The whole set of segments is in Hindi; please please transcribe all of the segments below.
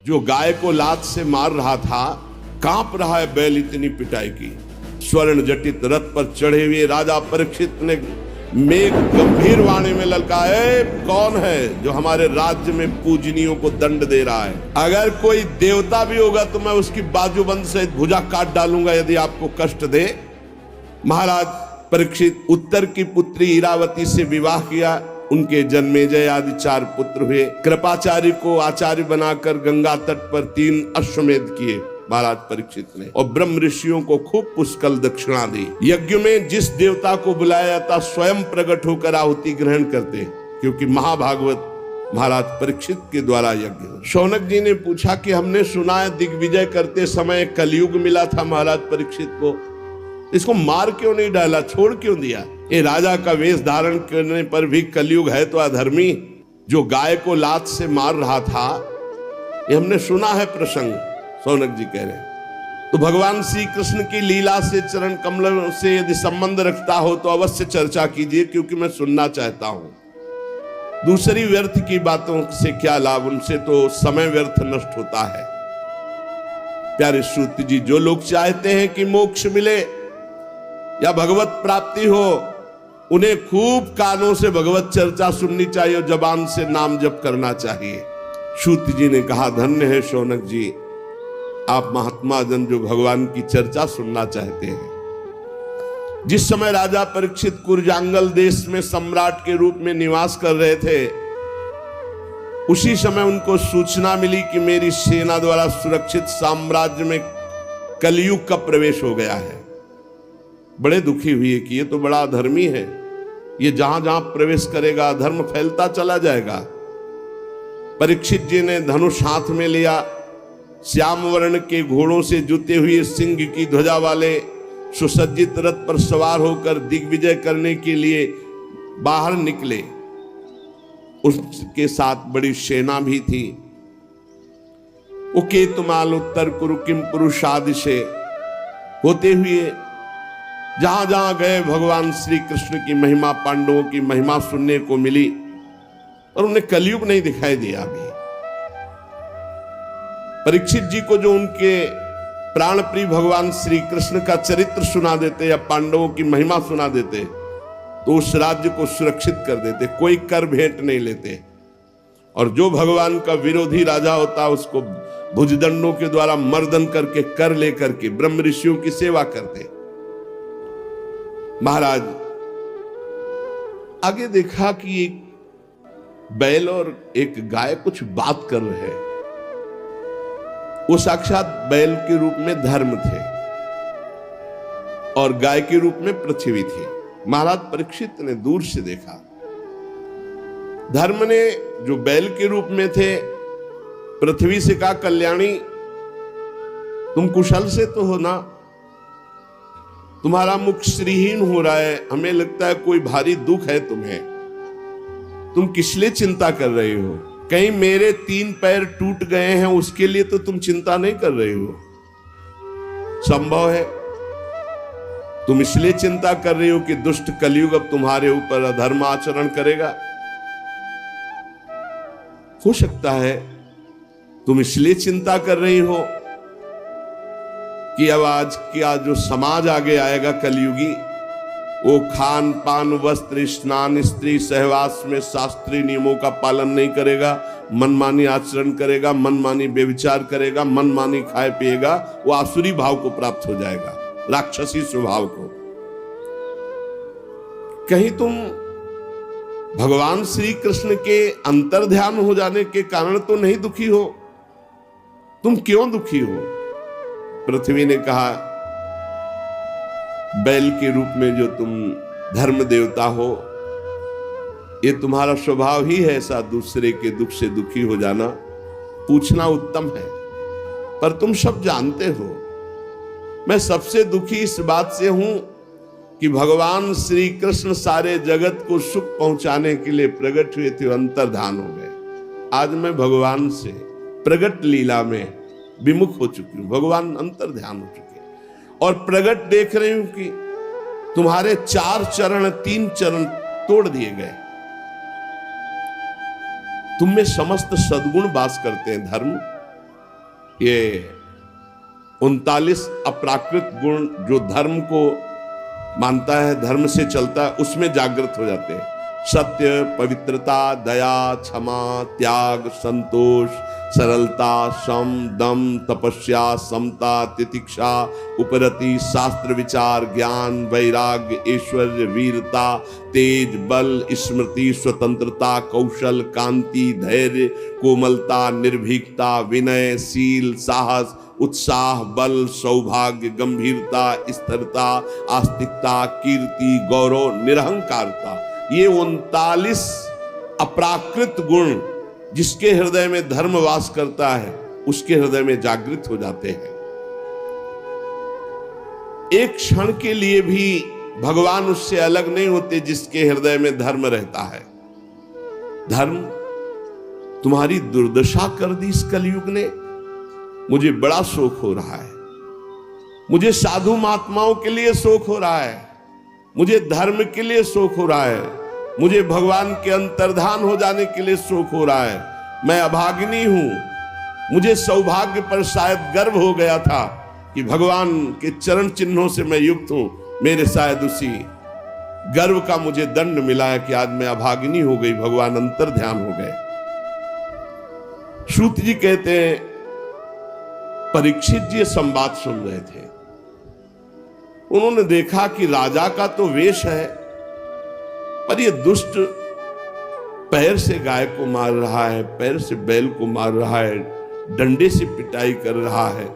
जो गाय को लात से मार रहा था, कांप रहा है बैल इतनी पिटाई की। स्वर्ण जटित रथ पर चढ़े हुए राजा परीक्षित ने मेघ गंभीर वाणी में ललकाए, कौन है जो हमारे राज्य में पूजनियों को दंड दे रहा है? अगर कोई देवता भी होगा तो मैं उसकी बाजूबंद से भुजा काट डालूंगा यदि आपको कष्ट दे। महाराज परीक्षित उत्तर की पुत्री इरावती से विवाह किया। उनके जन्मेजय आदि 4 पुत्र हुए। कृपाचार्य को आचार्य बनाकर गंगा तट पर 3 अश्वमेध किए महाराज परीक्षित ने, और ब्रह्म ऋषियों को खूब पुष्कल दक्षिणा दी। यज्ञ में जिस देवता को बुलाया जाता स्वयं प्रकट होकर आहुति ग्रहण करते, क्योंकि महाभागवत महाराज परीक्षित के द्वारा यज्ञ। शौनक जी ने पूछा कि हमने सुना है दिग्विजय करते समय कलयुग मिला था महाराज परीक्षित को, इसको मार क्यों नहीं डाला, छोड़ क्यों दिया? ये राजा का वेश धारण करने पर भी कलयुग है तो अधर्मी। जो गाय को लात से मार रहा था, ये हमने सुना है प्रसंग। शौनक जी कह रहे हैं तो भगवान श्री कृष्ण की लीला से, चरण कमलों से यदि संबंध रखता हो तो अवश्य चर्चा कीजिए, क्योंकि मैं सुनना चाहता हूं। दूसरी व्यर्थ की बातों से क्या लाभ, उनसे तो समय व्यर्थ नष्ट होता है। प्यारे श्रुति जी, जो लोग चाहते हैं कि मोक्ष मिले या भगवत प्राप्ति हो, उन्हें खूब कानों से भगवत चर्चा सुननी चाहिए और जबान से नाम जप करना चाहिए। श्रुति जी ने कहा, धन्य है शौनक जी, आप महात्मा जन जो भगवान की चर्चा सुनना चाहते हैं। जिस समय राजा परीक्षित कुरजांगल देश में सम्राट के रूप में निवास कर रहे थे, उसी समय उनको सूचना मिली कि मेरी सेना द्वारा सुरक्षित साम्राज्य में कलयुग का प्रवेश हो गया है। बड़े दुखी हुए कि ये तो बड़ा अधर्मी है, ये जहां जहां प्रवेश करेगा धर्म फैलता चला जाएगा। परीक्षित जी ने धनुष हाथ में लिया, श्याम वर्ण के घोड़ों से जुते हुए सिंह की ध्वजा वाले सुसज्जित रथ पर सवार होकर दिग्विजय करने के लिए बाहर निकले। उसके साथ बड़ी सेना भी थी। उकेतुमाल उत्तर कुरु किम पुरुषादि से होते हुए जहां जहां गए भगवान श्री कृष्ण की महिमा, पांडवों की महिमा सुनने को मिली, और उन्हें कलयुग नहीं दिखाई दिया। अभी परीक्षित जी को जो उनके प्राण प्रिय भगवान श्री कृष्ण का चरित्र सुना देते या पांडवों की महिमा सुना देते तो उस राज्य को सुरक्षित कर देते, कोई कर भेंट नहीं लेते। और जो भगवान का विरोधी राजा होता उसको भुजदंडों के द्वारा मर्दन करके कर लेकर के ब्रह्म ऋषियों की सेवा करते। महाराज आगे देखा कि एक बैल और एक गाय कुछ बात कर रहे हैं। वो साक्षात बैल के रूप में धर्म थे और गाय के रूप में पृथ्वी थी। महाराज परीक्षित ने दूर से देखा, धर्म ने जो बैल के रूप में थे पृथ्वी से कहा, कल्याणी तुम कुशल से तो हो ना, तुम्हारा मुख श्रीहीन हो रहा है, हमें लगता है कोई भारी दुख है तुम्हें, तुम किस लिए चिंता कर रहे हो? कहीं मेरे 3 पैर टूट गए हैं उसके लिए तो तुम चिंता नहीं कर रहे हो? संभव है तुम इसलिए चिंता कर रही हो कि दुष्ट कलयुग अब तुम्हारे ऊपर अधर्म आचरण करेगा। हो सकता है तुम इसलिए चिंता कर रही हो कि अब आज क्या जो समाज आगे आएगा कलयुगी, वो खान पान वस्त्र स्नान स्त्री सहवास में शास्त्रीय नियमों का पालन नहीं करेगा, मनमानी आचरण करेगा, मनमानी व्यभिचार करेगा, मनमानी खाए पिएगा, वो आसुरी भाव को प्राप्त हो जाएगा, राक्षसी स्वभाव को। कहीं तुम भगवान श्री कृष्ण के अंतर्ध्यान हो जाने के कारण तो नहीं दुखी हो? तुम क्यों दुखी हो? पृथ्वी ने कहा, बैल के रूप में जो तुम धर्म देवता हो, ये तुम्हारा स्वभाव ही है ऐसा, दूसरे के दुख से दुखी हो जाना। पूछना उत्तम है, पर तुम सब जानते हो मैं सबसे दुखी इस बात से हूं कि भगवान श्री कृष्ण सारे जगत को सुख पहुंचाने के लिए प्रकट हुए थे, अंतर्धान हो गए। आज मैं भगवान से प्रकट लीला में विमुख हो चुकी हूं, भगवान अंतर्ध्यान हो चुके और प्रकट देख रही हूं कि तुम्हारे 4 चरण 3 चरण तोड़ दिए गए। तुम में समस्त सद्गुण वास करते हैं, धर्म ये 39 अप्राकृत गुण जो धर्म को मानता है, धर्म से चलता है, उसमें जागृत हो जाते हैं। सत्य, पवित्रता, दया, क्षमा, त्याग, संतोष, सरलता, सम, दम, तपस्या, समता, तितिक्षा, उपरति, शास्त्र विचार, ज्ञान, वैराग्य, ऐश्वर्य, वीरता, तेज, बल, स्मृति, स्वतंत्रता, कौशल, कांति, धैर्य, कोमलता, निर्भीकता, विनय, शील, साहस, उत्साह, बल, सौभाग्य, गंभीरता, स्थिरता, आस्तिकता, कीर्ति, गौरव, निरहंकारता, ये 39 अप्राकृत गुण जिसके हृदय में धर्म वास करता है, उसके हृदय में जागृत हो जाते हैं। एक क्षण के लिए भी भगवान उससे अलग नहीं होते जिसके हृदय में धर्म रहता है। धर्म तुम्हारी दुर्दशा कर दी इस कलयुग ने। मुझे बड़ा शोक हो रहा है, मुझे साधु महात्माओं के लिए शोक हो रहा है, मुझे धर्म के लिए शोक हो रहा है, मुझे भगवान के अंतर्धान हो जाने के लिए शोक हो रहा है। मैं अभागिनी हूं। मुझे सौभाग्य पर शायद गर्व हो गया था कि भगवान के चरण चिन्हों से मैं युक्त हूं। मेरे शायद उसी गर्व का मुझे दंड मिला है कि आज मैं अभागिनी हो गई, भगवान अंतर्ध्यान हो गए। सूत जी कहते हैं, परीक्षित जी संवाद सुन रहे थे। उन्होंने देखा कि राजा का तो वेश है, पर ये दुष्ट पैर से गाय को मार रहा है, पैर से बैल को मार रहा है, डंडे से पिटाई कर रहा है,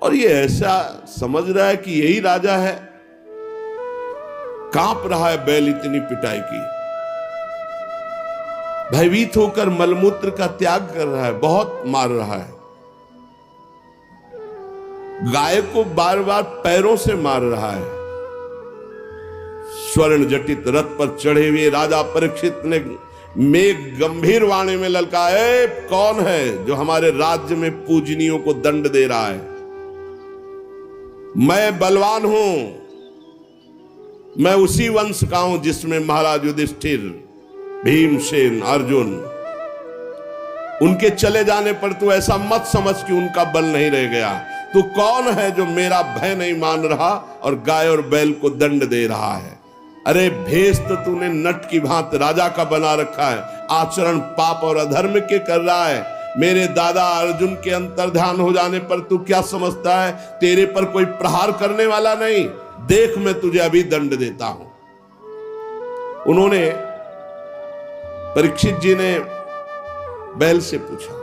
और ये ऐसा समझ रहा है कि यही राजा है। कांप रहा है बैल इतनी पिटाई की, भयभीत होकर मलमूत्र का त्याग कर रहा है, बहुत मार रहा है। गाय को बार बार पैरों से मार रहा है। स्वर्ण जटित रथ पर चढ़े हुए राजा परीक्षित ने मेघ गंभीर वाणी में ललकाए, कौन है जो हमारे राज्य में पूजनियों को दंड दे रहा है? मैं बलवान हूं, मैं उसी वंश का हूं जिसमें महाराज युधिष्ठिर, भीमसेन, अर्जुन, उनके चले जाने पर तू ऐसा मत समझ कि उनका बल नहीं रह गया। तू कौन है जो मेरा भय नहीं मान रहा और गाय और बैल को दंड दे रहा है? अरे भेष तो तूने नट की भांति राजा का बना रखा है, आचरण पाप और अधर्म के कर रहा है। मेरे दादा अर्जुन के अंतर्ध्यान हो जाने पर तू क्या समझता है तेरे पर कोई प्रहार करने वाला नहीं? देख मैं तुझे अभी दंड देता हूं। उन्होंने, परीक्षित जी ने बैल से पूछा,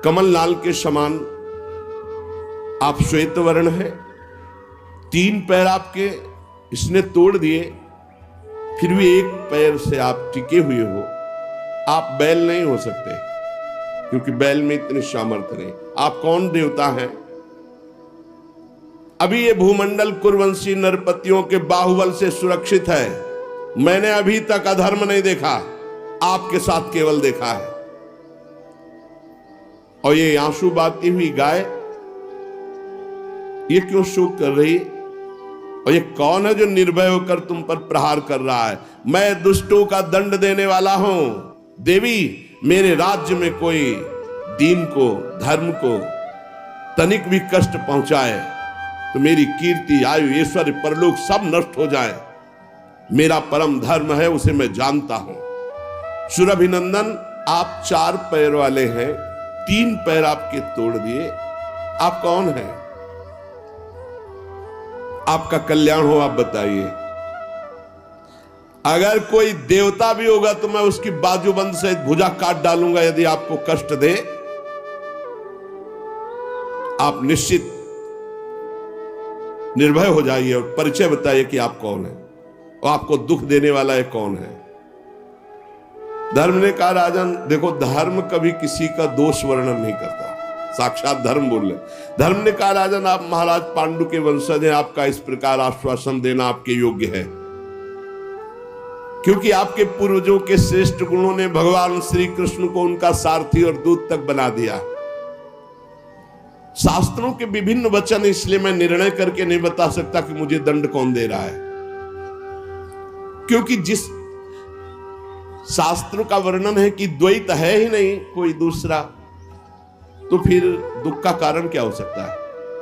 कमल लाल के समान आप श्वेत वर्ण हैं, 3 पैर आपके इसने तोड़ दिए, फिर भी एक पैर से आप टिके हुए हो। आप बैल नहीं हो सकते, क्योंकि बैल में इतनी सामर्थ्य नहीं। आप कौन देवता हैं? अभी ये भूमंडल कुरवंशी नरपतियों के बाहुबल से सुरक्षित है। मैंने अभी तक अधर्म नहीं देखा, आपके साथ केवल देखा है। और ये आंसू बहाती हुई गाय, ये क्यों शोक कर रही? और ये कौन है जो निर्भय होकर तुम पर प्रहार कर रहा है? मैं दुष्टों का दंड देने वाला हूं। देवी, मेरे राज्य में कोई दीन को, धर्म को तनिक भी कष्ट पहुंचाए तो मेरी कीर्ति, आयु, ऐश्वर्य, परलोक सब नष्ट हो जाए। मेरा परम धर्म है, उसे मैं जानता हूं। सुरभिनंदन, आप 4 पैर वाले हैं, 3 पैर आपके तोड़ दिए। आप कौन हैं? आपका कल्याण हो, आप बताइए। अगर कोई देवता भी होगा तो मैं उसकी बाजूबंद से भुजा काट डालूंगा यदि आपको कष्ट दे। आप निश्चित निर्भय हो जाइए और परिचय बताइए कि आप कौन हैं और आपको दुख देने वाला है कौन है। धर्म ने कहा, राजन देखो, धर्म कभी किसी का दोष वर्णन नहीं करता, साक्षात धर्म बोल रहे। धर्म ने कहा, राजन आप महाराज पांडु के वंशज हैं, आपका इस प्रकार आश्वासन देना आपके योग्य है, क्योंकि आपके पूर्वजों के श्रेष्ठ गुणों ने भगवान श्री कृष्ण को उनका सारथी और दूत तक बना दिया। शास्त्रों के विभिन्न वचन, इसलिए मैं निर्णय करके नहीं बता सकता कि मुझे दंड कौन दे रहा है, क्योंकि जिस शास्त्र का वर्णन है कि द्वैत है ही नहीं कोई दूसरा, तो फिर दुख का कारण क्या हो सकता है?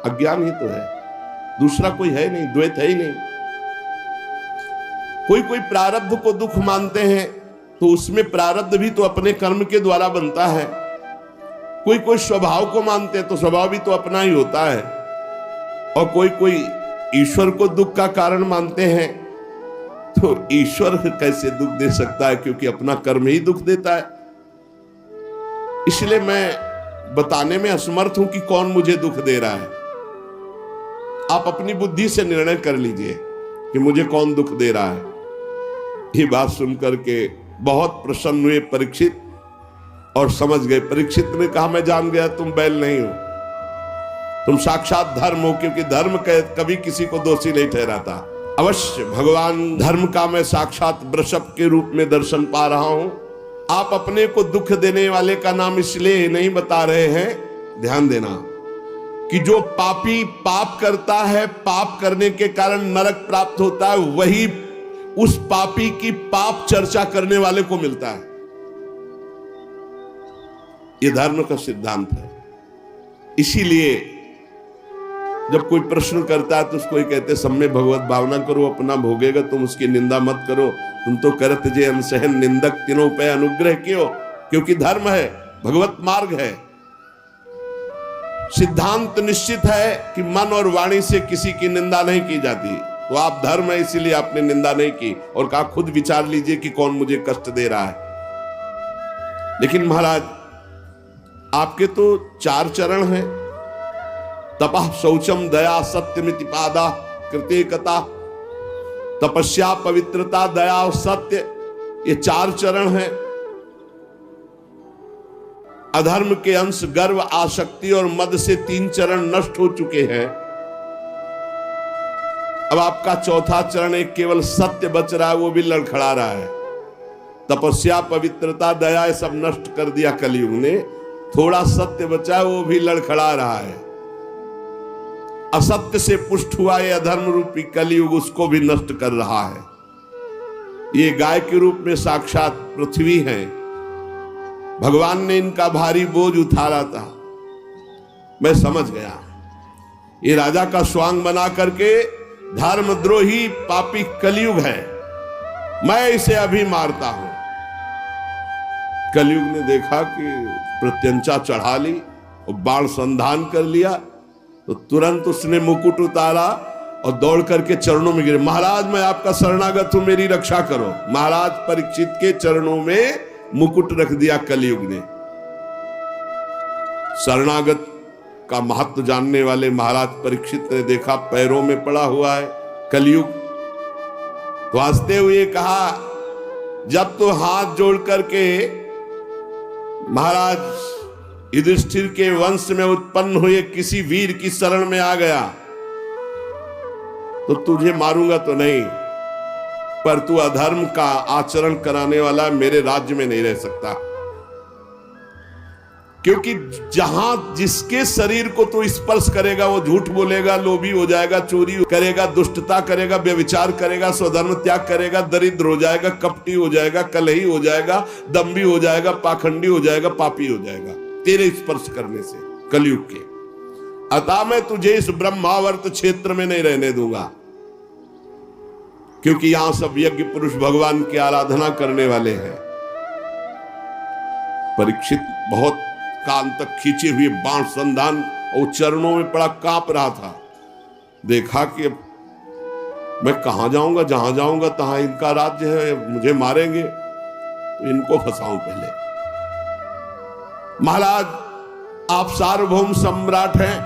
अज्ञान ही तो है, दूसरा कोई है नहीं, द्वैत है ही नहीं। कोई कोई प्रारब्ध को दुख मानते हैं तो उसमें प्रारब्ध भी तो अपने कर्म के द्वारा बनता है। कोई कोई स्वभाव को मानते हैं तो स्वभाव भी तो अपना ही होता है। और कोई कोई ईश्वर को दुख का कारण मानते हैं तो ईश्वर कैसे दुख दे सकता है, क्योंकि अपना कर्म ही दुख देता है। इसलिए मैं बताने में असमर्थ हूं कि कौन मुझे दुख दे रहा है। आप अपनी बुद्धि से निर्णय कर लीजिए कि मुझे कौन दुख दे रहा है। ये बात सुनकर के बहुत प्रसन्न हुए परीक्षित और समझ गए। परीक्षित ने कहा, मैं जान गया तुम बैल नहीं हो, तुम साक्षात धर्म हो, क्योंकि धर्म कभी किसी को दोषी नहीं ठहराता। अवश्य भगवान धर्म का मैं साक्षात वृषभ के रूप में दर्शन पा रहा हूं। आप अपने को दुख देने वाले का नाम इसलिए नहीं बता रहे हैं, ध्यान देना, कि जो पापी पाप करता है, पाप करने के कारण नरक प्राप्त होता है, वही उस पापी की पाप चर्चा करने वाले को मिलता है। यह धर्म का सिद्धांत है। इसीलिए जब कोई प्रश्न करता है तो उसको ही कहते, सब में भगवत भावना करो, अपना भोगेगा, तुम उसकी निंदा मत करो, तुम तो करत जे अनसहन निंदक तीनों पे अनुग्रह क्यों, क्योंकि धर्म है, भगवत मार्ग है। सिद्धांत निश्चित है कि मन और वाणी से किसी की निंदा नहीं की जाती। तो आप धर्म है इसीलिए आपने निंदा नहीं की और कहा खुद विचार लीजिए कि कौन मुझे कष्ट दे रहा है। लेकिन महाराज आपके तो 4 चरण हैं, तपः शौचम दया सत्यमिति पादा कृतिकता, तपस्या पवित्रता दया और सत्य, ये 4 चरण हैं। अधर्म के अंश गर्व आसक्ति और मद से 3 चरण नष्ट हो चुके हैं। अब आपका 4था चरण एक केवल सत्य बच रहा है, वो भी लड़खड़ा रहा है। तपस्या पवित्रता दया सब नष्ट कर दिया कलयुग ने, थोड़ा सत्य बचा है, वो भी लड़खड़ा रहा है। असत्य से पुष्ट हुआ ये अधर्म रूपी कलयुग उसको भी नष्ट कर रहा है। ये गाय के रूप में साक्षात पृथ्वी है। भगवान ने इनका भारी बोझ उठाया था। मैं समझ गया, ये राजा का स्वांग बना करके धर्मद्रोही पापी कलयुग है, मैं इसे अभी मारता हूं। कलयुग ने देखा कि प्रत्यंचा चढ़ा ली और बाण संधान कर लिया, तो तुरंत उसने मुकुट उतारा और दौड़ करके चरणों में गिरे। महाराज मैं आपका शरणागत हूं, मेरी रक्षा करो। महाराज परीक्षित के चरणों में मुकुट रख दिया कलयुग ने। शरणागत का महत्व जानने वाले महाराज परीक्षित ने देखा पैरों में पड़ा हुआ है कलयुग, तो हंसते हुए कहा, जब तो हाथ जोड़ करके महाराज युधिष्ठिर के वंश में उत्पन्न हुए किसी वीर की शरण में आ गया तो तुझे मारूंगा तो नहीं, पर तू अधर्म का आचरण कराने वाला मेरे राज्य में नहीं रह सकता। क्योंकि जहां जिसके शरीर को तू स्पर्श करेगा वो झूठ बोलेगा, लोभी हो जाएगा, चोरी करेगा, दुष्टता करेगा, व्यभिचार करेगा, स्वधर्म त्याग करेगा, दरिद्र हो जाएगा, कपटी हो जाएगा, कलही हो जाएगा, दम्भी हो जाएगा, पाखंडी हो जाएगा, पापी हो जाएगा तेरे स्पर्श करने से कलयुग के। अतः मैं तुझे इस ब्रह्मावर्त क्षेत्र में नहीं रहने दूंगा, क्योंकि यहां सब यज्ञ पुरुष भगवान की आराधना करने वाले हैं। परीक्षित बहुत कान तक खींचे हुए बाण संधान और चरणों में पड़ा कांप रहा था। देखा कि मैं कहां जाऊंगा, जहां जाऊंगा तहां इनका राज्य है, मुझे मारेंगे, तो इनको फंसाऊं पहले। महाराज आप सार्वभौम सम्राट हैं,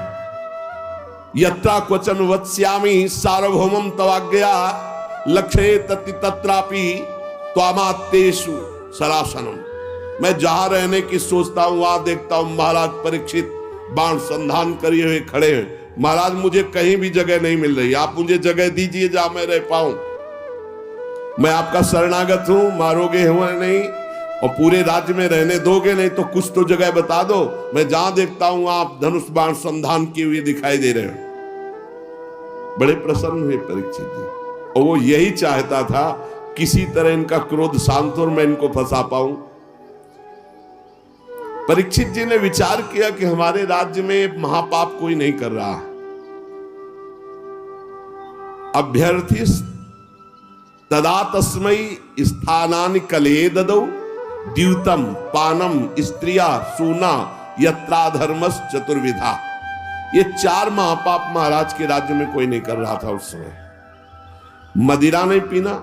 यत्रा क्वचन वत्स्यामि सार्वभौमम तवाज्ञया लक्ष्ये तति तत्रापि त्वामात्तेषु सरासनम। मैं जहां रहने की सोचता हूं वहां देखता हूं महाराज परीक्षित बाण संधान करिए हुए खड़े हैं। महाराज मुझे कहीं भी जगह नहीं मिल रही, आप मुझे जगह दीजिए जहां मैं रह पाऊं। मैं आपका शरणागत हूं, मारोगे हुए नहीं और पूरे राज्य में रहने दोगे नहीं तो कुछ तो जगह बता दो। मैं जहां देखता हूं आप धनुष बाण संधान किए हुए दिखाई दे रहे हो। बड़े प्रसन्न हुए परीक्षित जी, और वो यही चाहता था किसी तरह इनका क्रोध शांत हो और मैं इनको फंसा पाऊं। परीक्षित जी ने विचार किया कि हमारे राज्य में महापाप कोई नहीं कर रहा। अभ्यर्थी तदा तस्मै स्थानानि कलये ददौ द्यूतम पानम स्त्रिया सूना यत्राधर्मस् चतुर्विधा। ये 4 महापाप महाराज के राज्य में कोई नहीं कर रहा था उस समय। मदिरा नहीं पीना,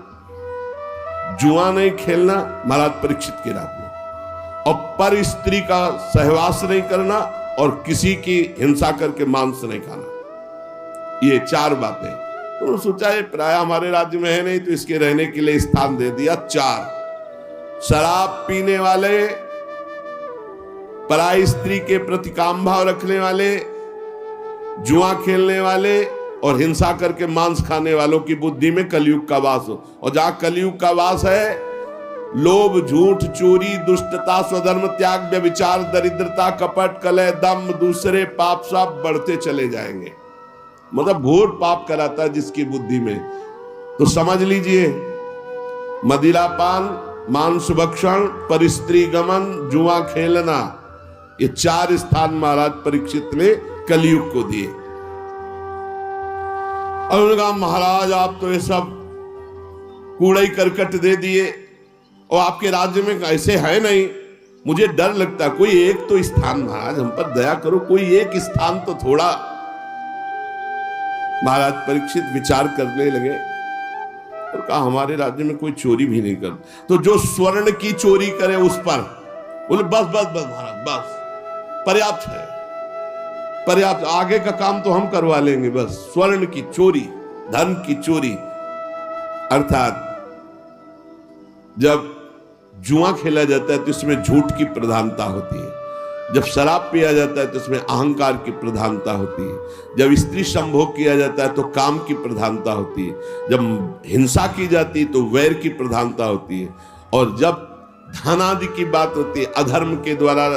जुआ नहीं खेलना महाराज परीक्षित के राज्य में, और पर स्त्री का सहवास नहीं करना, और किसी की हिंसा करके मांस नहीं खाना। ये 4 बातें। तो उन्होंने सोचा ये प्राय हमारे राज्य में है नहीं, तो इसके रहने के लिए स्थान दे दिया 4। शराब पीने वाले, पराई स्त्री के प्रति काम भाव रखने वाले, जुआ खेलने वाले और हिंसा करके मांस खाने वालों की बुद्धि में कलयुग का वास हो। और जहां कलयुग का वास है, लोभ, झूठ, चोरी, दुष्टता, स्वधर्म त्याग, व्यभिचार, दरिद्रता, कपट, कलह, दम्भ, दूसरे पाप सब बढ़ते चले जाएंगे। मतलब घोर पाप कराता है जिसकी बुद्धि में। तो समझ लीजिए, मदिरापान, मांस भक्षण, परस्त्री गमन, जुआ खेलना, ये 4 स्थान महाराज परीक्षित ने कलयुग को दिए। और उन्होंने कहा महाराज आप तो ये सब कूड़ा करकट दे दिए, और आपके राज्य में ऐसे है नहीं, मुझे डर लगता। कोई एक तो स्थान महाराज हम पर दया करो, कोई एक स्थान तो थोड़ा। महाराज परीक्षित विचार करने लगे और कहा हमारे राज्य में कोई चोरी भी नहीं कर, तो जो स्वर्ण की चोरी करे उस पर। बोले बस बस बस महाराज, बस पर्याप्त है, पर्याप्त, आगे का काम तो हम करवा लेंगे। बस स्वर्ण की चोरी, धन की चोरी, अर्थात जब जुआ खेला जाता है तो इसमें झूठ की प्रधानता होती है, जब शराब पिया जाता है तो इसमें अहंकार की प्रधानता होती है, जब स्त्री संभोग किया जाता है तो काम की प्रधानता होती है, जब हिंसा की जाती है तो वैर की प्रधानता होती है, और जब धन आदि की बात होती है, अधर्म के द्वारा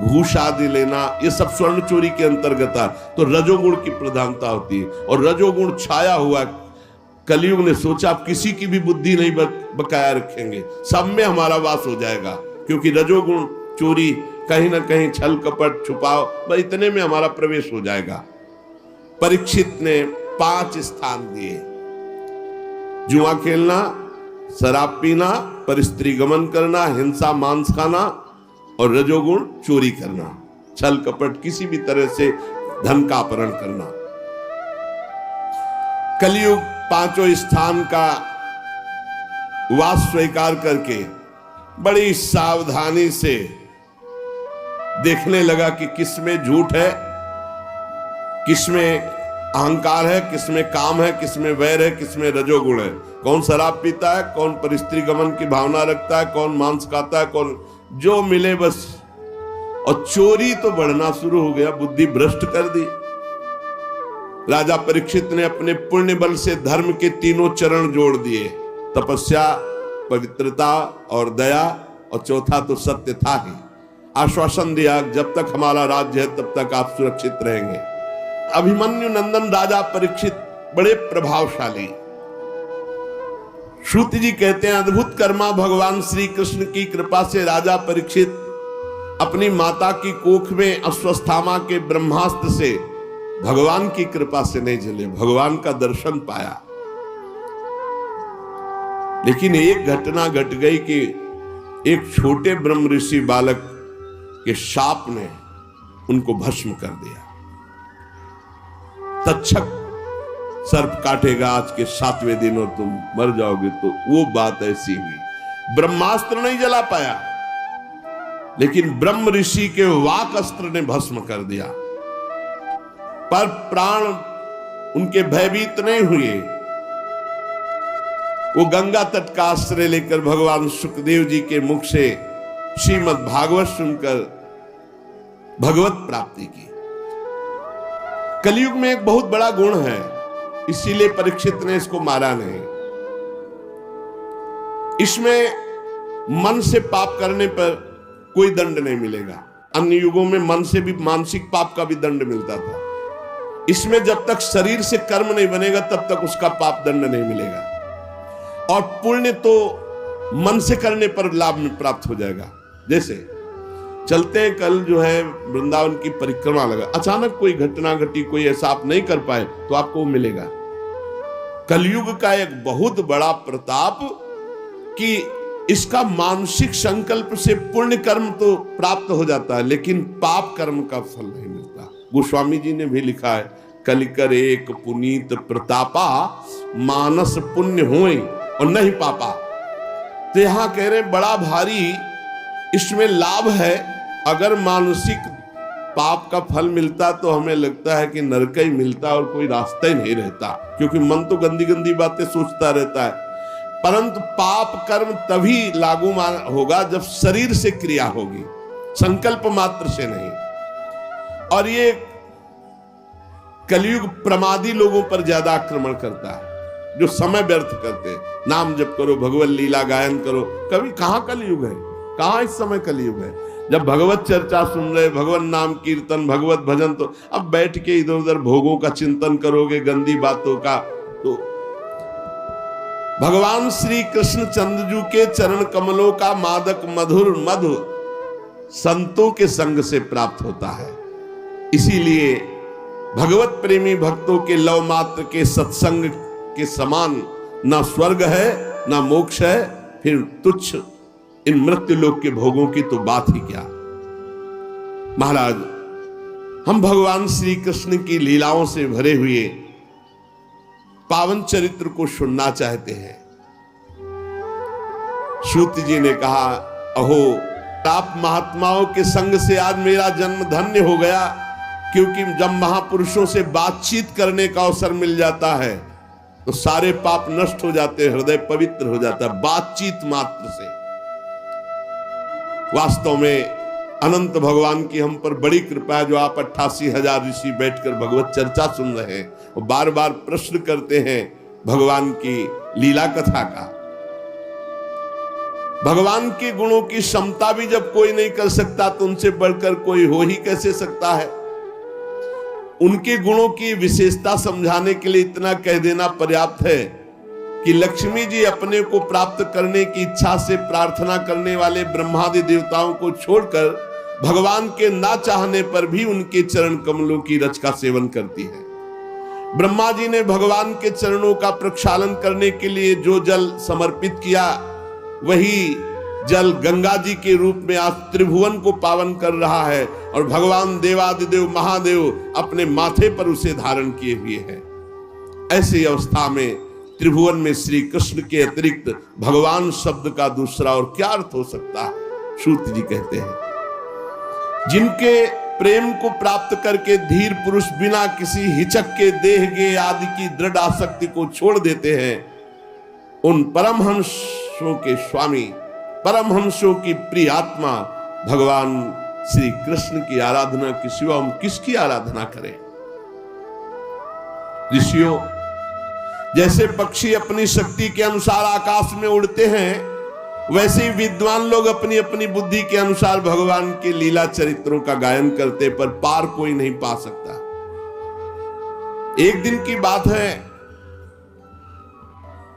घूस आदि लेना, ये सब स्वर्ण चोरी के अंतर्गत है। तो रजोगुण की प्रधानता होती है, और रजोगुण छाया हुआ। कलयुग ने सोचा आप किसी की भी बुद्धि नहीं बकाया रखेंगे, सब में हमारा वास हो जाएगा, क्योंकि रजोगुण चोरी, कहीं ना कहीं छल कपट छुपाओ, बस इतने में हमारा प्रवेश हो जाएगा। परीक्षित ने 5 स्थान दिए, जुआ खेलना, शराब पीना, परस्त्री गमन करना, हिंसा मांस खाना, और रजोगुण चोरी करना, छल कपट किसी भी तरह से धन का अपहरण करना। कलयुग 5 स्थान का वास स्वीकार करके बड़ी सावधानी से देखने लगा कि किसमें झूठ है, किसमें अहंकार है, किसमें काम है, किसमें वैर है, किसमें रजोगुण है। कौन शराब पीता है, कौन परस्त्री गमन की भावना रखता है, कौन मांस खाता है, कौन जो मिले बस। और चोरी तो बढ़ना शुरू हो गया, बुद्धि भ्रष्ट कर दी। राजा परीक्षित ने अपने पुण्य बल से धर्म के 3 चरण जोड़ दिए, तपस्या, पवित्रता और दया, और चौथा तो सत्य था ही। आश्वासन दिया जब तक हमारा राज्य है तब तक आप सुरक्षित रहेंगे। अभिमन्यु नंदन राजा परीक्षित बड़े प्रभावशाली। श्रुत जी कहते हैं अद्भुत कर्मा भगवान श्री कृष्ण की कृपा से राजा परीक्षित अपनी माता की कोख में अश्वस्थामा के ब्रह्मास्त्र से भगवान की कृपा से नहीं जले, भगवान का दर्शन पाया। लेकिन एक घटना घट गई कि एक छोटे ब्रह्म ऋषि बालक के शाप ने उनको भस्म कर दिया। तक्षक सर्प काटेगा आज के 7वें दिन और तुम मर जाओगे, तो वो बात ऐसी हुई। ब्रह्मास्त्र नहीं जला पाया, लेकिन ब्रह्म ऋषि के वाक अस्त्र ने भस्म कर दिया। पर प्राण उनके भयभीत नहीं हुए। वो गंगा तट का आश्रय लेकर भगवान सुखदेव जी के मुख से श्रीमद् भागवत सुनकर भगवत प्राप्ति की। कलयुग में एक बहुत बड़ा गुण है, इसीलिए परीक्षित ने इसको मारा नहीं। इसमें मन से पाप करने पर कोई दंड नहीं मिलेगा। अन्य युगों में मन से भी मानसिक पाप का भी दंड मिलता था। इसमें जब तक शरीर से कर्म नहीं बनेगा तब तक उसका पाप दंड नहीं मिलेगा। और पुण्य तो मन से करने पर लाभ में प्राप्त हो जाएगा। जैसे चलते हैं, कल जो है वृंदावन की परिक्रमा लगा, अचानक कोई घटना घटी, कोई ऐसा आप नहीं कर पाए तो आपको मिलेगा। कलयुग का एक बहुत बड़ा प्रताप कि इसका मानसिक संकल्प से पुण्य कर्म तो प्राप्त हो जाता है, लेकिन पाप कर्म का फल नहीं मिलता। गोस्वामी जी ने भी लिखा है, कलिकर एक पुनीत प्रतापा, मानस पुण्य होए और नहीं पापा। तो यहां कह रहे बड़ा भारी इसमें लाभ है। अगर मानसिक पाप का फल मिलता तो हमें लगता है कि नरक ही मिलता और कोई रास्ता ही नहीं रहता, क्योंकि मन तो गंदी गंदी बातें सोचता रहता है। परंतु पाप कर्म तभी लागू होगा जब शरीर से क्रिया होगी, संकल्प मात्र से नहीं। और ये कलयुग प्रमादी लोगों पर ज्यादा आक्रमण करता है, जो समय व्यर्थ करते हैं। नाम जप करो, भगवत लीला गायन करो। कभी कहां कलयुग है, कहां इस समय कलयुग है? जब भगवत चर्चा सुन रहे, भगवान नाम कीर्तन, भगवत भजन, तो अब बैठ के इधर उधर भोगों का चिंतन करोगे, गंदी बातों का। तो भगवान श्री कृष्ण चंद्रजू के चरण कमलों का मादक मधुर मधु संतों के संग से प्राप्त होता है। इसीलिए भगवत प्रेमी भक्तों के लव मात्र के सत्संग के समान ना स्वर्ग है ना मोक्ष है, फिर तुच्छ इन मृत्यु लोक के भोगों की तो बात ही क्या। महाराज, हम भगवान श्री कृष्ण की लीलाओं से भरे हुए पावन चरित्र को सुनना चाहते हैं। सूत जी ने कहा, अहो आप महात्माओं के संग से आज मेरा जन्म धन्य हो गया, क्योंकि जब महापुरुषों से बातचीत करने का अवसर मिल जाता है तो सारे पाप नष्ट हो जाते हैं, हृदय पवित्र हो जाता है बातचीत मात्र से। वास्तव में अनंत भगवान की हम पर बड़ी कृपा है, जो आप 88,000 ऋषि बैठकर भगवत चर्चा सुन रहे हैं और बार बार प्रश्न करते हैं भगवान की लीला कथा का। भगवान के गुणों की क्षमता भी जब कोई नहीं कर सकता तो उनसे बढ़कर कोई हो ही कैसे सकता है। उनके गुणों की विशेषता समझाने के लिए इतना कह देना पर्याप्त है कि लक्ष्मी जी अपने को प्राप्त करने की इच्छा से प्रार्थना करने वाले ब्रह्मादि देवताओं को छोड़कर भगवान के ना चाहने पर भी उनके चरण कमलों की रच का सेवन करती है। ब्रह्मा जी ने भगवान के चरणों का प्रक्षालन करने के लिए जो जल समर्पित किया, वही जल गंगा जी के रूप में आज त्रिभुवन को पावन कर रहा है, और भगवान देवादिदेव महादेव अपने माथे पर उसे धारण किए हुए हैं। ऐसी अवस्था में त्रिभुवन में श्री कृष्ण के अतिरिक्त भगवान शब्द का दूसरा और क्या अर्थ हो सकता है? सूत जी कहते हैं, जिनके प्रेम को प्राप्त करके धीर पुरुष बिना किसी हिचक के देह गे आदि की दृढ़ आसक्ति को छोड़ देते हैं, उन परमहंसों के स्वामी, परमहंसों की प्रिय आत्मा भगवान श्री कृष्ण की आराधना के सिवा हम किसकी आराधना करें? ऋषियों, जैसे पक्षी अपनी शक्ति के अनुसार आकाश में उड़ते हैं, वैसे ही विद्वान लोग अपनी अपनी बुद्धि के अनुसार भगवान के लीला चरित्रों का गायन करते, पर पार कोई नहीं पा सकता। एक दिन की बात है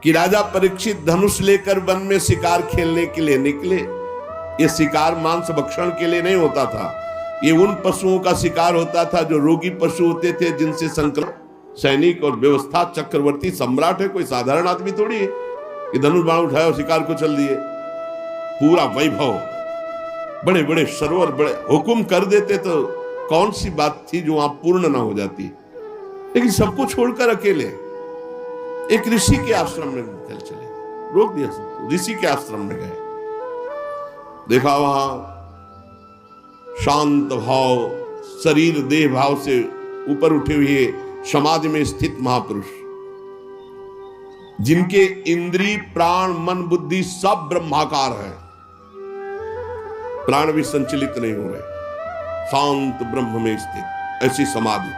कि राजा परीक्षित धनुष लेकर वन में शिकार खेलने के लिए निकले। यह शिकार मांस भक्षण के लिए नहीं होता था, ये उन पशुओं का शिकार होता था जो रोगी पशु होते थे, जिनसे संकल्प सैनिक और व्यवस्था चक्रवर्ती सम्राट है, कोई साधारण आदमी थोड़ी है कि धनुष बाण उठाया और शिकार को चल दिए। पूरा वैभव, बड़े बड़े सरोवर, बड़े हुक्म कर देते तो कौन सी बात थी जो वहां पूर्ण ना हो जाती। लेकिन सबको छोड़कर अकेले एक ऋषि के आश्रम में चल चले, रोक दिया सबको, ऋषि के आश्रम में गए। देखा वहां शांत भाव, शरीर देह भाव से ऊपर उठे हुए समाधि में स्थित महापुरुष, जिनके इंद्रिय प्राण मन बुद्धि सब ब्रह्माकार है, प्राण भी संचलित नहीं हो रहे, शांत ब्रह्म में स्थित ऐसी समाधि,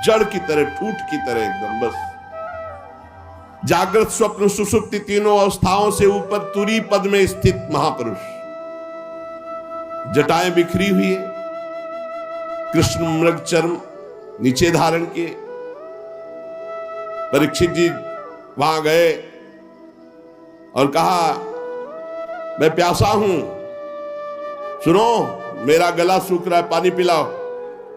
जड़ की तरह, ठूठ की तरह एकदम। बस जागृत स्वप्न सुषुप्ति तीनों अवस्थाओं से ऊपर तुरी पद में स्थित महापुरुष, जटाएं बिखरी हुई है, कृष्ण मृग चर्म नीचे धारण किए। परीक्षित जी वहां गए और कहा, मैं प्यासा हूं, सुनो, मेरा गला सूख रहा है, पानी पिलाओ।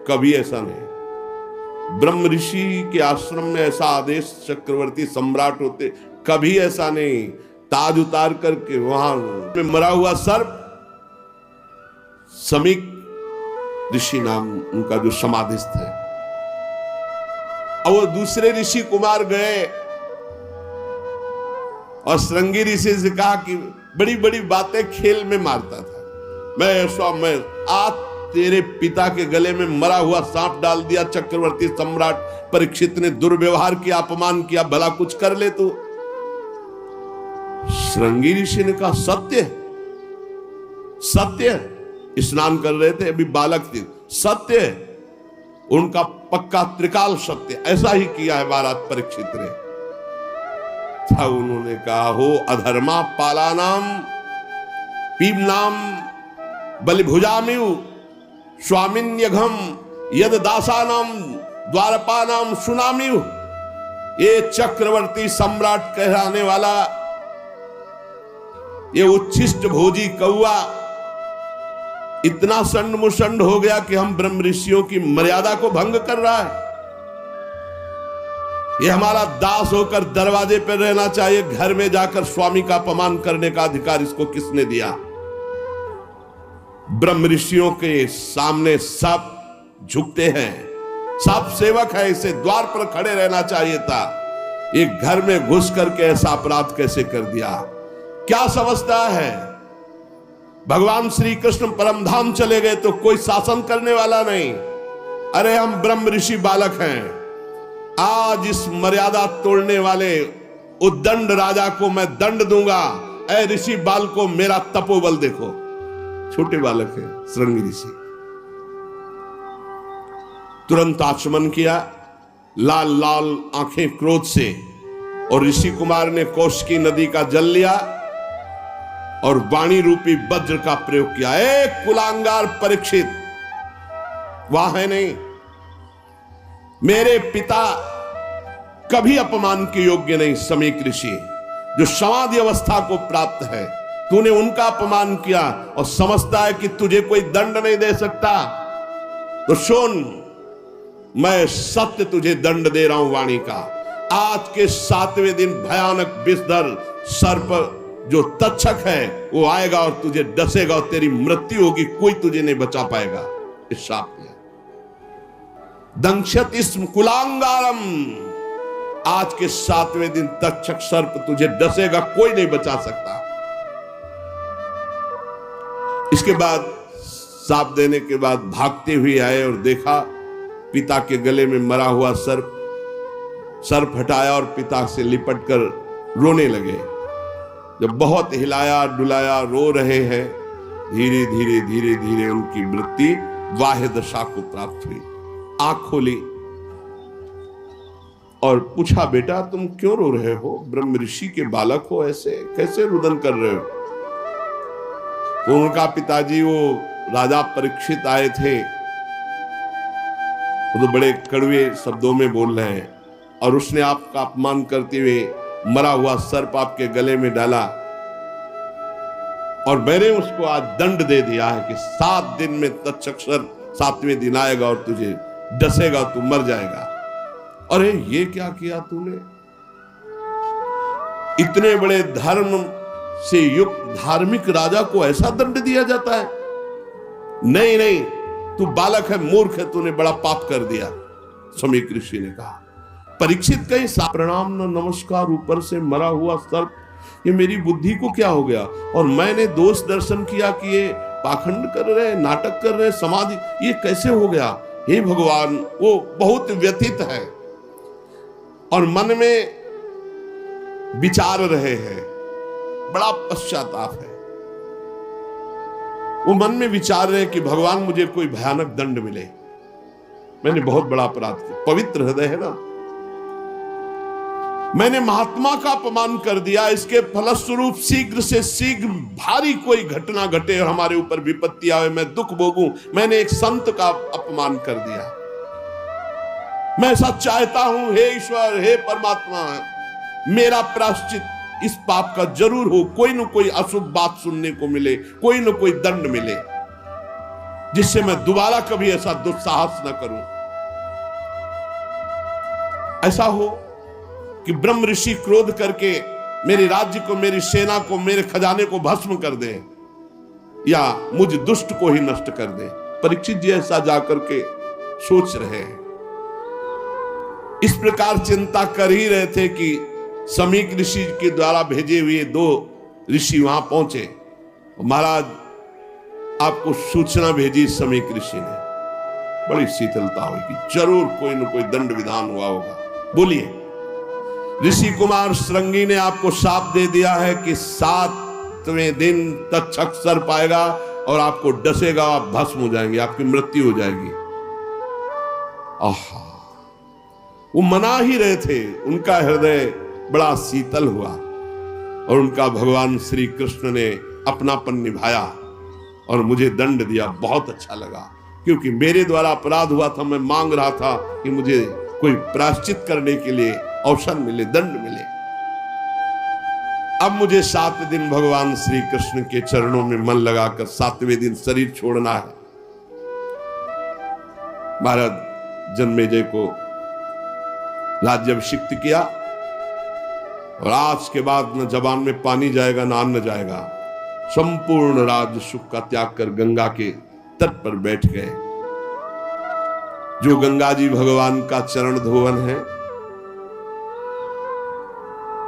कभी ऐसा नहीं। ब्रह्म ऋषि के आश्रम में ऐसा आदेश चक्रवर्ती सम्राट होते, कभी ऐसा नहीं। ताज उतार करके वहां में मरा हुआ सर्प, समीक ऋषि नाम उनका जो समाधिस्थ है, और वो दूसरे ऋषि कुमार गए और श्रृंगी ऋषि से कहा कि बड़ी बड़ी बातें खेल में मारता था, मैं आज तेरे पिता के गले में मरा हुआ सांप डाल दिया। चक्रवर्ती सम्राट परीक्षित ने दुर्व्यवहार किया, अपमान किया, भला कुछ कर ले तू। श्रृंगी ऋषि ने कहा सत्य सत्य, स्नान कर रहे थे, अभी बालक थे, सत्य, उनका पक्का त्रिकाल सत्य, ऐसा ही किया है महाराज परीक्षित ने। था उन्होंने कहा, हो अधर्मा पालानाम पीमनाम बलिभुजामिव स्वामिन्यघम यद दासानाम द्वारपानाम सुनामिव। ये चक्रवर्ती सम्राट कहलाने वाला ये उच्छिष्ट भोजी कौआ इतना संड मुसंड हो गया कि हम ब्रह्म ऋषियों की मर्यादा को भंग कर रहा है। ये हमारा दास होकर दरवाजे पर रहना चाहिए, घर में जाकर स्वामी का अपमान करने का अधिकार इसको किसने दिया? ब्रह्म ऋषियों के सामने सब झुकते हैं, सब सेवक है, इसे द्वार पर खड़े रहना चाहिए था। एक घर में घुस करके ऐसा अपराध कैसे कर दिया? क्या समझता है? भगवान श्री कृष्ण परमधाम चले गए तो कोई शासन करने वाला नहीं। अरे हम ब्रह्म ऋषि बालक हैं। आज इस मर्यादा तोड़ने वाले उद्दंड राजा को मैं दंड दूंगा। ऐ ऋषि बाल को मेरा तपोबल देखो। छोटे बालक है श्रृंगी ऋषि, तुरंत आचमन किया, लाल लाल आंखें क्रोध से, और ऋषि कुमार ने कौशिकी नदी का जल लिया और वाणी रूपी वज्र का प्रयोग किया। एक कुलांगार परीक्षित, वहां है नहीं, मेरे पिता कभी अपमान के योग्य नहीं। समीक ऋषि जो समाधि अवस्था को प्राप्त है, तूने उनका अपमान किया और समझता है कि तुझे कोई दंड नहीं दे सकता। तो सुन, मैं सत्य तुझे दंड दे रहा हूं वाणी का। आज के 7वें दिन भयानक विषधर सर्प जो तक्षक है वो आएगा और तुझे डसेगा और तेरी मृत्यु होगी, कोई तुझे नहीं बचा पाएगा। इस शाप में दंक्षत स्म कुलांगारम, आज के 7वें दिन तक्षक सर्प तुझे डसेगा, कोई नहीं बचा सकता। इसके बाद शाप देने के बाद भागते हुए आए और देखा पिता के गले में मरा हुआ सर्प हटाया और पिता से लिपट कर रोने लगे। जब बहुत हिलाया डुलाया, रो रहे हैं, धीरे धीरे धीरे धीरे उनकी वृत्ति बाह्य दशा को प्राप्त हुई। आंख खोली और पूछा, बेटा तुम क्यों रो रहे हो? ब्रह्म ऋषि के बालक हो, ऐसे कैसे रुदन कर रहे हो? तो उनका पिताजी वो राजा परीक्षित आए थे, वो तो बड़े कड़वे शब्दों में बोल रहे हैं, और उसने आपका अपमान करते हुए मरा हुआ सर्प आपके गले में डाला, और मैंने उसको आज दंड दे दिया है कि 7 दिन में तक्षक सर्प 7वें दिन आएगा और तुझे डसेगा, तू मर जाएगा। अरे ये क्या किया तूने? इतने बड़े धर्म से युक्त धार्मिक राजा को ऐसा दंड दिया जाता है? नहीं नहीं, तू बालक है, मूर्ख है, तूने बड़ा पाप कर दिया। समीक ऋषि ने कहा। परीक्षित कहीं प्रणाम न नमस्कार, ऊपर से मरा हुआ सर्प, ये मेरी बुद्धि को क्या हो गया? और मैंने दोष दर्शन किया कि ये पाखंड कर रहे, नाटक कर रहे, समाधि, ये कैसे हो गया? हे भगवान, वो बहुत व्यथित है और मन में विचार रहे हैं, बड़ा पश्चाताप है। वो मन में विचार रहे कि भगवान मुझे कोई भयानक दंड मिले, मैंने बहुत बड़ा अपराध किया। पवित्र हृदय है ना, मैंने महात्मा का अपमान कर दिया, इसके फलस्वरूप शीघ्र से शीघ्र भारी कोई घटना घटे और हमारे ऊपर विपत्ति आए, मैं दुख भोगूं। मैंने एक संत का अपमान कर दिया। मैं ऐसा चाहता हूं, हे ईश्वर, हे परमात्मा, मेरा प्रायश्चित इस पाप का जरूर हो, कोई न कोई अशुभ बात सुनने को मिले, कोई न कोई दंड मिले। जिससे मैं दोबारा कभी ऐसा दुस्साहस न करूं। ऐसा हो कि ब्रह्म ऋषि क्रोध करके मेरे राज्य को, मेरी सेना को, मेरे खजाने को भस्म कर दे या मुझ दुष्ट को ही नष्ट कर दे। परीक्षित जी ऐसा जाकर के सोच रहे हैं। इस प्रकार चिंता कर ही रहे थे कि समीक ऋषि के द्वारा भेजे हुए 2 ऋषि वहां पहुंचे। महाराज आपको सूचना भेजी समीक ऋषि ने। बड़ी शीतलता हुई कि जरूर कोई न कोई दंड विधान हुआ होगा। बोलिए। ऋषि कुमार श्रृंगी ने आपको शाप दे दिया है कि 7वें दिन तक्षक सर पाएगा और आपको डसेगा, आप भस्म हो जाएंगे, आपकी मृत्यु हो जाएगी। आहा, वो मना ही रहे थे। उनका हृदय बड़ा शीतल हुआ और उनका भगवान श्री कृष्ण ने अपनापन निभाया और मुझे दंड दिया। बहुत अच्छा लगा, क्योंकि मेरे द्वारा अपराध हुआ था। मैं मांग रहा था कि मुझे कोई प्रायश्चित करने के लिए अवसर मिले, दंड मिले। अब मुझे 7 दिन भगवान श्री कृष्ण के चरणों में मन लगाकर 7वें दिन शरीर छोड़ना है। महाराज जन्मेजय को राज्याभिषिक्त किया और आज के बाद न जबान में पानी जाएगा, न अन्न जाएगा। संपूर्ण राज्य सुख का त्याग कर गंगा के तट पर बैठ गए। जो गंगा जी भगवान का चरण धोवन है,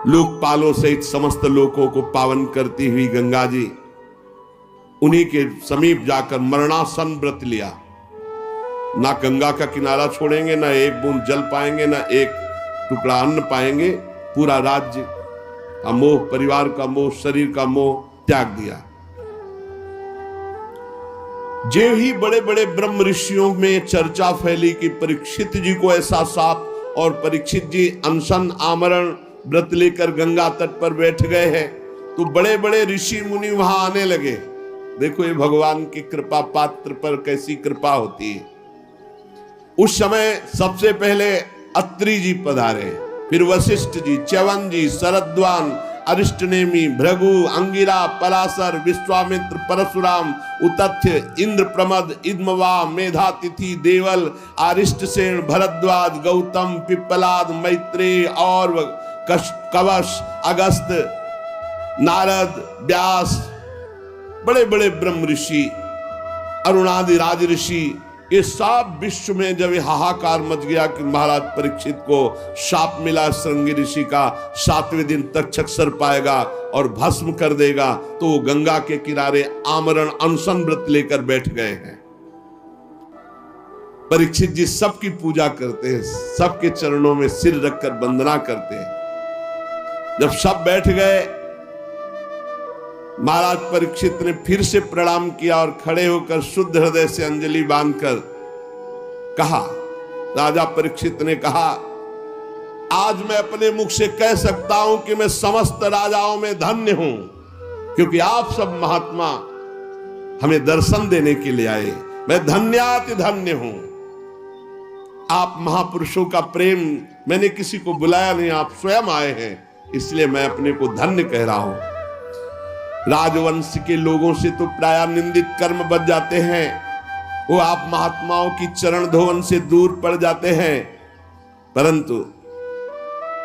लोकपालों सहित समस्त लोकों को पावन करती हुई गंगा जी, उन्हीं के समीप जाकर मरणासन व्रत लिया। ना गंगा का किनारा छोड़ेंगे, ना एक बूंद जल पाएंगे, ना एक टुकड़ा अन्न पाएंगे। पूरा राज्य का मोह, परिवार का मोह, शरीर का मोह त्याग दिया। जो ही बड़े बड़े ब्रह्म ऋषियों में चर्चा फैली कि परीक्षित जी को ऐसा शाप, और परीक्षित जी अनशन आमरण व्रत लेकर गंगा तट पर बैठ गए हैं, तो बड़े बड़े ऋषि मुनि वहां आने लगे। देखो ये भगवान की कृपा पात्र पर कैसी कृपा होती है। उस समय सबसे पहले अत्रि जी पधारे, फिर वशिष्ठ जी, च्यवन जी, शरद्वान, अरिष्टनेमी, भृगु, अंगिरा, पराशर, विश्वामित्र, परशुराम, उतथ्य, इंद्र प्रमद, इद्मवा, मेधातिथि, देवल, आरिष्टसेन, भरद्वाज, गौतम, पिप्पलाद, मैत्रेय और कवश, अगस्त, नारद, व्यास, बड़े बड़े ब्रह्म ऋषि, अरुणादि राज ऋषि, ये सब विश्व में जब हाहाकार मच गया कि महाराज परीक्षित को शाप मिला श्रृंगी ऋषि का, 7वें दिन तक्षक सर पाएगा और भस्म कर देगा, तो वो गंगा के किनारे आमरण अनशन व्रत लेकर बैठ गए हैं। परीक्षित जी सबकी पूजा करते हैं, सबके चरणों में सिर रखकर वंदना करते हैं। जब सब बैठ गए, महाराज परीक्षित ने फिर से प्रणाम किया और खड़े होकर शुद्ध हृदय से अंजलि बांधकर कहा, राजा परीक्षित ने कहा, आज मैं अपने मुख से कह सकता हूं कि मैं समस्त राजाओं में धन्य हूं, क्योंकि आप सब महात्मा हमें दर्शन देने के लिए आए। मैं धन्याति धन्य हूं। आप महापुरुषों का प्रेम मैंने किसी को बुलाया नहीं, आप स्वयं आए हैं, इसलिए मैं अपने को धन्य कह रहा हूं। राजवंश के लोगों से तो प्राय निंदित कर्म बच जाते हैं, वो आप महात्माओं की चरण धोवन से दूर पड़ जाते हैं, परंतु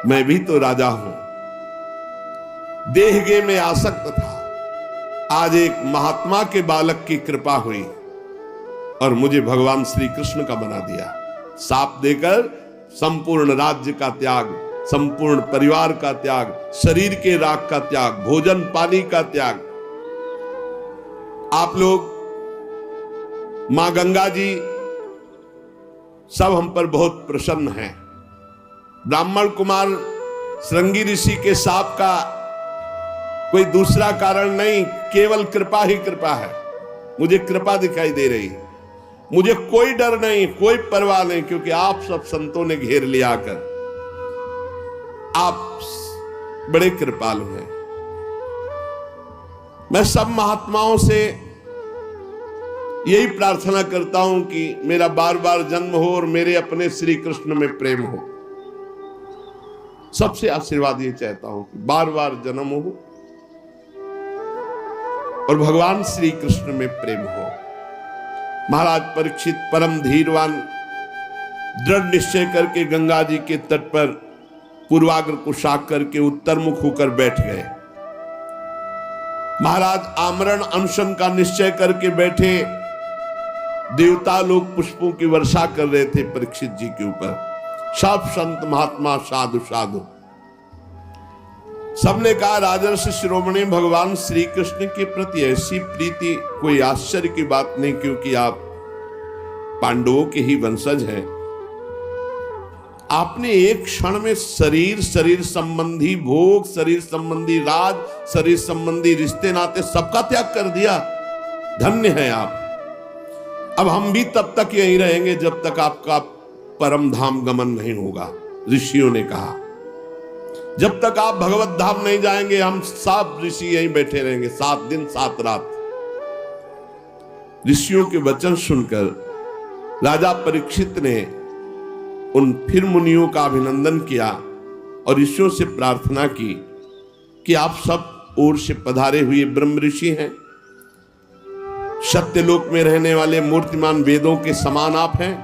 मैं भी तो राजा हूं। देहगे में आसक्त था, आज एक महात्मा के बालक की कृपा हुई और मुझे भगवान श्री कृष्ण का बना दिया। शाप देकर संपूर्ण राज्य का त्याग, संपूर्ण परिवार का त्याग, शरीर के राग का त्याग, भोजन पानी का त्याग। आप लोग, मां गंगा जी सब हम पर बहुत प्रसन्न हैं। ब्राह्मण कुमार श्रृंगी ऋषि के शाप का कोई दूसरा कारण नहीं, केवल कृपा ही कृपा है। मुझे कृपा दिखाई दे रही, मुझे कोई डर नहीं, कोई परवाह नहीं, क्योंकि आप सब संतों ने घेर लिया आकर। आप बड़े कृपालु हैं। मैं सब महात्माओं से यही प्रार्थना करता हूं कि मेरा बार बार जन्म हो और मेरे अपने श्री कृष्ण में प्रेम हो। सबसे आशीर्वाद ये चाहता हूं कि बार बार जन्म हो और भगवान श्री कृष्ण में प्रेम हो। महाराज परीक्षित परम धीरवान दृढ़ निश्चय करके गंगा जी के तट पर पूर्वाग्र पोशाक करके उत्तरमुख होकर बैठ गए। महाराज आमरण अनशन का निश्चय करके बैठे। देवता लोग पुष्पों की वर्षा कर रहे थे परीक्षित जी के ऊपर। सब संत महात्मा साधु साधु सबने कहा राजर्षि शिरोमणि भगवान श्री कृष्ण के प्रति ऐसी प्रीति कोई आश्चर्य की बात नहीं, क्योंकि आप पांडवों के ही वंशज हैं। आपने एक क्षण में शरीर संबंधी भोग, शरीर संबंधी राज, शरीर संबंधी रिश्ते नाते सबका त्याग कर दिया। धन्य है आप। अब हम भी तब तक यहीं रहेंगे जब तक आपका परम धाम गमन नहीं होगा। ऋषियों ने कहा जब तक आप भगवत धाम नहीं जाएंगे हम सब ऋषि यहीं बैठे रहेंगे 7 दिन 7 रात। ऋषियों के वचन सुनकर राजा परीक्षित ने उन फिर मुनियों का अभिनंदन किया और ऋषियों से प्रार्थना की कि आप सब ओर से पधारे हुए ब्रह्म ऋषि हैं, सत्यलोक में रहने वाले मूर्तिमान वेदों के समान आप हैं।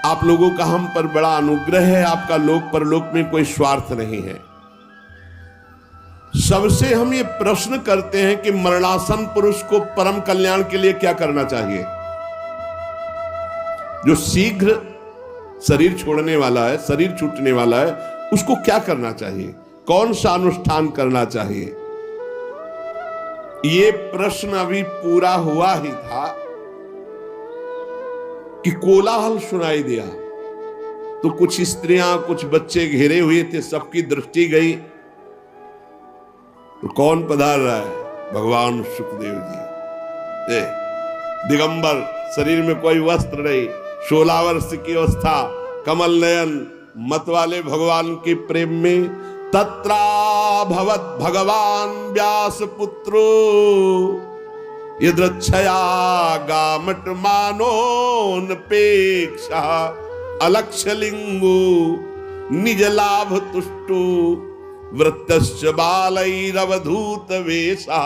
आप लोगों का हम पर बड़ा अनुग्रह है। आपका लोक परलोक में कोई स्वार्थ नहीं है। सबसे हम ये प्रश्न करते हैं कि मरणासन पुरुष को परम कल्याण के लिए क्या करना चाहिए? जो शीघ्र शरीर छोड़ने वाला है, शरीर छूटने वाला है, उसको क्या करना चाहिए? कौन सा अनुष्ठान करना चाहिए? ये प्रश्न अभी पूरा हुआ ही था कि कोलाहल सुनाई दिया। तो कुछ स्त्रियां, कुछ बच्चे घेरे हुए थे, सबकी दृष्टि गई। तो कौन पधार रहा है? भगवान सुखदेव जी, दिगंबर, शरीर में कोई वस्त्र नहीं, 16 वर्ष की अवस्था, कमल नयन, मत वाले भगवान के प्रेम में तत्रा भवत भगवान व्यास पुत्रो यद्रच्छया गामट मानोनपेक्षा अलक्षलिंगो निज लाभ तुष्टो वृत्तश्च बालैरवधूत वेशा।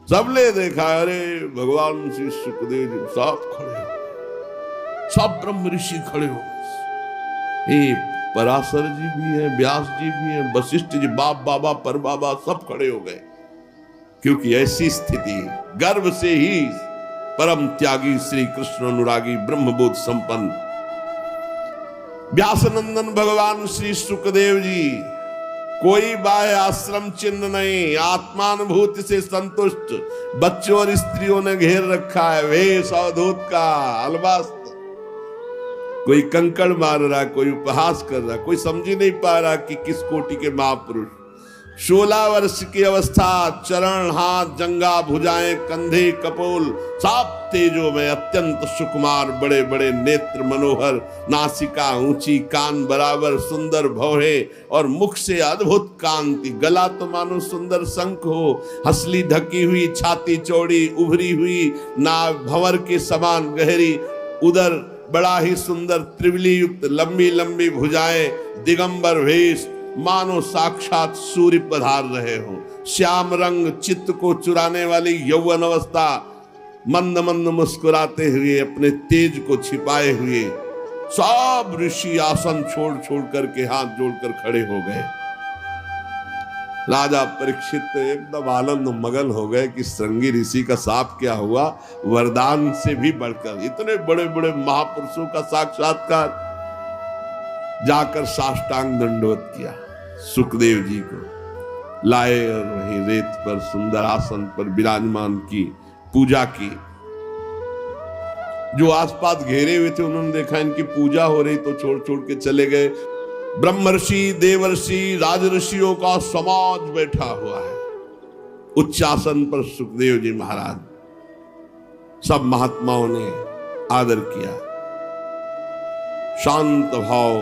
सबने देखा, अरे भगवान श्री सुखदेव जी सब खड़े हो, सब ब्रह्म ऋषि खड़े हो। पराशर जी भी है, व्यास जी भी है, वशिष्ठ जी, बाप बाबा पर बाबा सब खड़े हो गए। क्योंकि ऐसी स्थिति गर्भ से ही परम त्यागी श्री कृष्ण अनुरागी ब्रह्मबोध संपन्न व्यासनंदन भगवान श्री सुखदेव जी, कोई बाह्य आश्रम चिन्ह नहीं, आत्मानुभूति से संतुष्ट बच्चों और स्त्रियों ने घेर रखा है। वेश अवधूत का अलवास्त, कोई कंकड़ मार रहा, कोई उपहास कर रहा, कोई समझ ही नहीं पा रहा कि किस कोटि के महापुरुष। 16 वर्ष की अवस्था, चरण, हाथ, जंगा, भुजाएं, कंधे, कपोल, सब तेजो में, अत्यंत सुकुमार, बड़े बड़े नेत्र मनोहर, नासिका ऊंची, कान बराबर, सुंदर भौहे और मुख से अद्भुत कांति, गला तो मानो सुंदर शंख हो, हंसली ढकी हुई, छाती चौड़ी उभरी हुई, नाभ भंवर के समान गहरी, उदर बड़ा ही सुंदर त्रिवली युक्त, लंबी लंबी भुजाएं, दिगंबर वेश, मानो साक्षात सूर्य पधार रहे हो। श्याम रंग, चित्त को चुराने वाली यौवन अवस्था, मंद मंद मुस्कुराते हुए, अपने तेज को छिपाए हुए सब ऋषि आसन छोड़ छोड़ करके हाथ जोड़कर खड़े हो गए। राजा परीक्षित एकदम आनंद मगन हो गए कि श्रृंगी ऋषि का साप क्या हुआ, वरदान से भी बढ़कर इतने बड़े बड़े महापुरुषों का साक्षात्कार। जाकर साष्टांग दंडवत किया, सुखदेव जी को लाए और वहीं रेत पर सुंदर आसन पर विराजमान की, पूजा की। जो आसपास घेरे हुए थे उन्होंने देखा इनकी पूजा हो रही तो छोड़ छोड़ के चले गए। ब्रह्मर्षि, देवर्षि, राजऋषियों का समाज बैठा हुआ है उच्च आसन पर। सुखदेव जी महाराज, सब महात्माओं ने आदर किया। शांत भाव,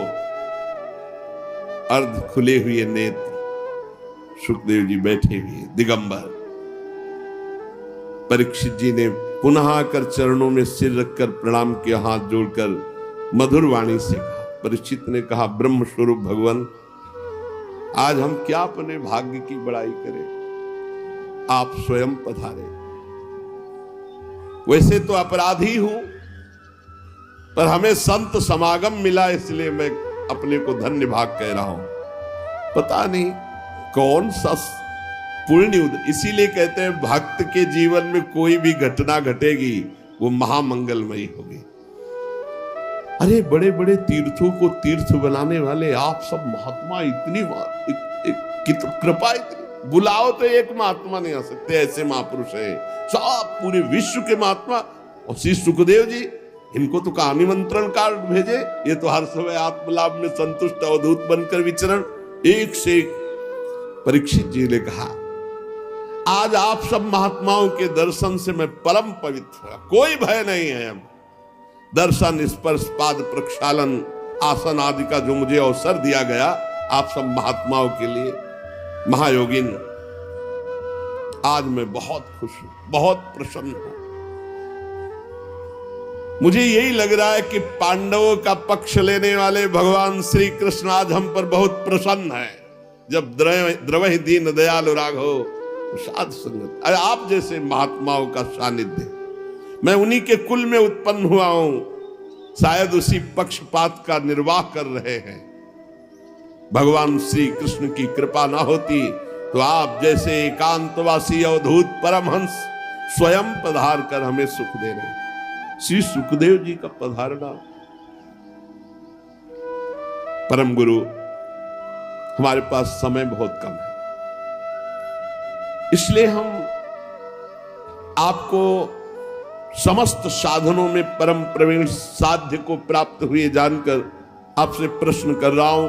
अर्ध खुले हुए नेत्र, सुखदेव जी बैठे हुए दिगंबर। परीक्षित जी ने पुनः आकर चरणों में सिर रखकर प्रणाम किया, हाथ जोड़कर मधुर वाणी से कहा। परीक्षित ने कहा, ब्रह्म स्वरूप भगवान, आज हम क्या अपने भाग्य की बड़ाई करें, आप स्वयं पधारे। वैसे तो अपराधी हूं, पर हमें संत समागम मिला इसलिए मैं अपने को धन्य भाग कह रहा हूं। पता नहीं कौन सा पुण्य, इसीलिए कहते हैं भक्त के जीवन में कोई भी घटना घटेगी वो महामंगलमयी होगी। अरे बड़े बड़े तीर्थों को तीर्थ बनाने वाले आप सब महात्मा, इतनी कृपा, इतनी बुलाओ तो एक महात्मा नहीं आ सकते, ऐसे महापुरुष है सब पूरे विश्व के महात्मा। और श्री सुखदेव जी, इनको तो कहा निमंत्रण कार्ड भेजे, ये तो हर समय आत्मलाभ में संतुष्ट अवधूत बनकर विचरण। एक से एक परीक्षित जी ने कहा, आज आप सब महात्माओं के दर्शन से मैं परम पवित्र, कोई भय नहीं है। अब दर्शन, स्पर्श, पाद प्रक्षालन, आसन आदि का जो मुझे अवसर दिया गया आप सब महात्माओं के लिए, महायोगिन, आज मैं बहुत खुश हूं, बहुत प्रसन्न हूं। मुझे यही लग रहा है कि पांडवों का पक्ष लेने वाले भगवान श्री कृष्ण आज हम पर बहुत प्रसन्न है। जब द्रवहि दीन दयालु राघव साध संगत, अरे आप जैसे महात्माओं का सानिध्य, मैं उन्हीं के कुल में उत्पन्न हुआ हूं, शायद उसी पक्षपात का निर्वाह कर रहे हैं। भगवान श्री कृष्ण की कृपा ना होती तो आप जैसे एकांतवासी अवधूत परमहंस स्वयं पधार कर हमें सुख दे रहे। श्री सुखदेव जी का पधारना, परम गुरु, हमारे पास समय बहुत कम है, इसलिए हम आपको समस्त साधनों में परम प्रवीण साध्य को प्राप्त हुए जानकर आपसे प्रश्न कर रहा हूं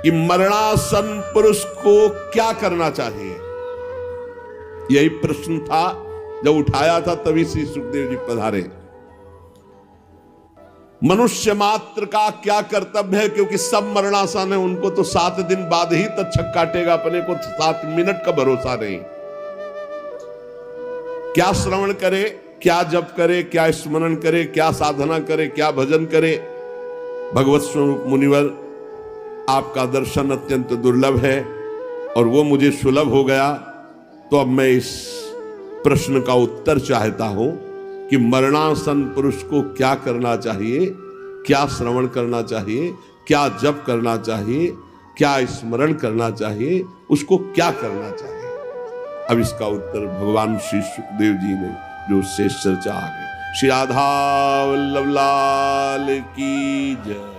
कि मरणासन पुरुष को क्या करना चाहिए। यही प्रश्न था जब उठाया था, तभी श्री सुखदेव जी पधारे। मनुष्य मात्र का क्या कर्तव्य है, क्योंकि सब मरणासन है, उनको तो 7 दिन बाद ही तक्षक काटेगा, अपने को 7 मिनट का भरोसा नहीं। क्या श्रवण करे, क्या जप करे, क्या स्मरण करे, क्या साधना करे, क्या भजन करे। भगवत स्वरूप मुनिवर, आपका दर्शन अत्यंत दुर्लभ है और वो मुझे सुलभ हो गया, तो अब मैं इस प्रश्न का उत्तर चाहता हूं कि मरणासन पुरुष को क्या करना चाहिए, क्या श्रवण करना चाहिए, क्या जप करना चाहिए, क्या स्मरण करना चाहिए, उसको क्या करना चाहिए। अब इसका उत्तर भगवान श्री सुखदेव जी ने जो शेष चर्चा आ गई। श्री राधा वल्लभ लाल की जय।